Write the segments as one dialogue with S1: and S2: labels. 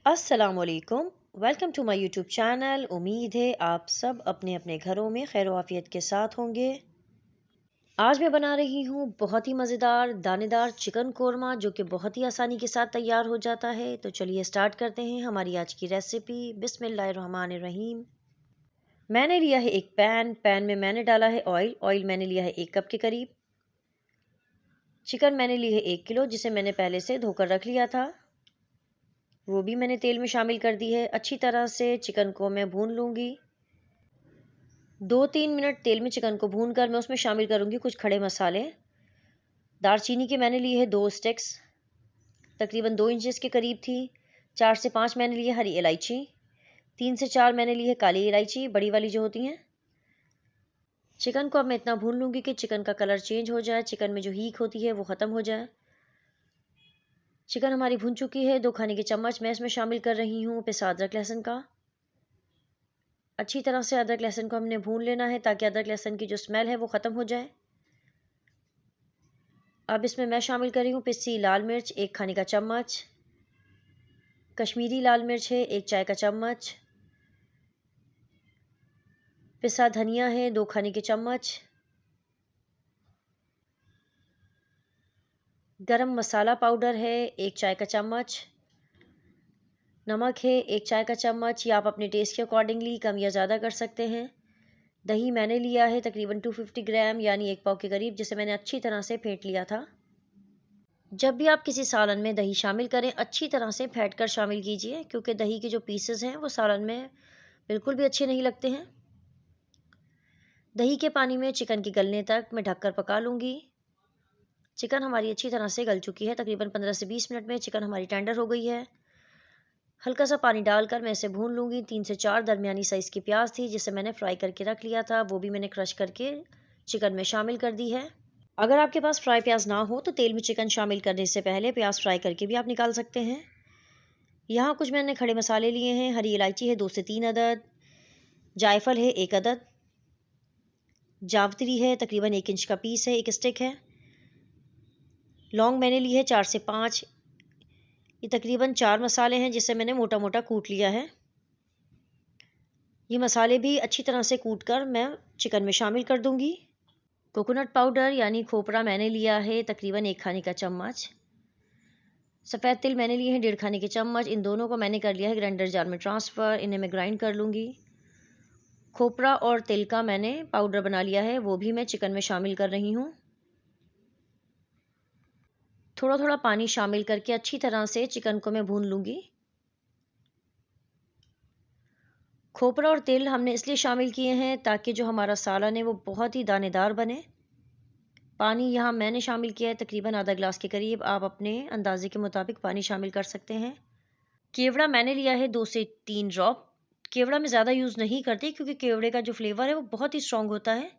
S1: अस्सलामुअलैकुम। Welcome to my YouTube channel. उम्मीद है आप सब अपने अपने घरों में खैर आफियत के साथ होंगे। आज मैं बना रही हूँ बहुत ही मज़ेदार दानेदार चिकन कोरमा, जो कि बहुत ही आसानी के साथ तैयार हो जाता है। तो चलिए स्टार्ट करते हैं हमारी आज की रेसिपी। बिस्मिल्लाहिर्रहमानिर्रहीम। मैंने लिया है एक पैन में मैंने डाला है ऑयल मैंने लिया है 1 कप के करीब। चिकन मैंने ली है 1 किलो, जिसे मैंने पहले से धोकर रख लिया था। वो भी मैंने तेल में शामिल कर दी है। अच्छी तरह से चिकन को मैं भून लूँगी। 2-3 मिनट तेल में चिकन को भून कर मैं उसमें शामिल करूँगी कुछ खड़े मसाले। दालचीनी के मैंने लिए है 2 स्टिक्स, तकरीबन 2 इंचेस के करीब थी। 4 से 5 मैंने लिए हरी इलायची। 3 से 4 मैंने ली है काली इलायची, बड़ी वाली जो होती हैं। चिकन को अब मैं इतना भून लूँगी कि चिकन का कलर चेंज हो जाए, चिकन में जो हीक होती है वो ख़त्म हो जाए। चिकन हमारी भुन चुकी है। 2 खाने के चम्मच मैं इसमें शामिल कर रही हूँ पिसा अदरक लहसुन का। अच्छी तरह से अदरक लहसुन को हमने भून लेना है ताकि अदरक लहसुन की जो स्मेल है वो ख़त्म हो जाए। अब इसमें मैं शामिल कर रही हूँ पिसी लाल मिर्च 1 खाने का चम्मच, कश्मीरी लाल मिर्च है 1 चाय का चम्मच, पिसा धनिया है 2 खाने के चम्मच, गरम मसाला पाउडर है 1 चाय का चम्मच, नमक है 1 चाय का चम्मच, या आप अपने टेस्ट के अकॉर्डिंगली कम या ज़्यादा कर सकते हैं। दही मैंने लिया है तकरीबन 250 ग्राम यानी 1 पाव के करीब, जिसे मैंने अच्छी तरह से फेंट लिया था। जब भी आप किसी सालन में दही शामिल करें, अच्छी तरह से फेंट कर शामिल कीजिए, क्योंकि दही के जो पीसेस हैं वो सालन में बिल्कुल भी अच्छे नहीं लगते हैं। दही के पानी में चिकन के गलने तक मैं ढककर पका लूँगी। चिकन हमारी अच्छी तरह से गल चुकी है। तकरीबन 15 से 20 मिनट में चिकन हमारी टेंडर हो गई है। हल्का सा पानी डालकर मैं इसे भून लूँगी। 3 से 4 दरमियानी साइज़ की प्याज थी, जिसे मैंने फ्राई करके रख लिया था, वो भी मैंने क्रश करके चिकन में शामिल कर दी है। अगर आपके पास फ्राई प्याज ना हो तो तेल में चिकन शामिल करने से पहले प्याज फ्राई करके भी आप निकाल सकते हैं। यहाँ कुछ मैंने खड़े मसाले लिए हैं। हरी इलायची है 2 से 3 अदद, जायफल है 1 अदद, जावित्री है तकरीबन 1 इंच का पीस है, 1 स्टिक है। लौंग मैंने ली है 4 से 5। ये तकरीबन 4 मसाले हैं, जिसे मैंने मोटा मोटा कूट लिया है। ये मसाले भी अच्छी तरह से कूट कर मैं चिकन में शामिल कर दूंगी। कोकोनट पाउडर यानी खोपरा मैंने लिया है तकरीबन 1 खाने का चम्मच। सफ़ेद तिल मैंने लिए हैं 1.5 खाने के चम्मच। इन दोनों को मैंने कर लिया है ग्राइंडर जार में ट्रांसफ़र। इन्हें मैं ग्राइंड कर लूँगी। खोपरा और तिल का मैंने पाउडर बना लिया है, वो भी मैं चिकन में शामिल कर रही हूँ। थोड़ा थोड़ा पानी शामिल करके अच्छी तरह से चिकन को मैं भून लूँगी। खोपरा और तिल हमने इसलिए शामिल किए हैं ताकि जो हमारा सालन है वो बहुत ही दानेदार बने। पानी यहाँ मैंने शामिल किया है तकरीबन आधा गिलास के करीब। आप अपने अंदाजे के मुताबिक पानी शामिल कर सकते हैं। केवड़ा मैंने लिया है 2 से 3 ड्रॉप। केवड़ा मैं ज़्यादा यूज़ नहीं करती, क्योंकि केवड़े का जो फ्लेवर है वो बहुत ही स्ट्रॉन्ग होता है।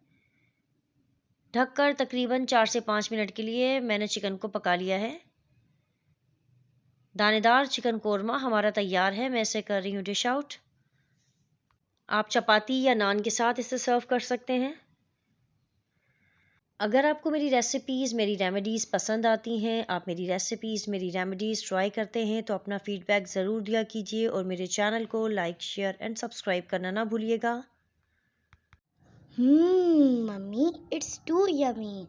S1: ढककर तकरीबन 4 से 5 मिनट के लिए मैंने चिकन को पका लिया है। दानेदार चिकन कोरमा हमारा तैयार है। मैं इसे कर रही हूँ डिश आउट। आप चपाती या नान के साथ इसे सर्व कर सकते हैं। अगर आपको मेरी रेसिपीज़, मेरी रेमेडीज़ पसंद आती हैं, आप मेरी रेसिपीज़, मेरी रेमेडीज़ ट्राई करते हैं, तो अपना फ़ीडबैक ज़रूर दिया कीजिए और मेरे चैनल को लाइक, शेयर एंड सब्सक्राइब करना ना भूलिएगा।
S2: Mummy, it's too yummy.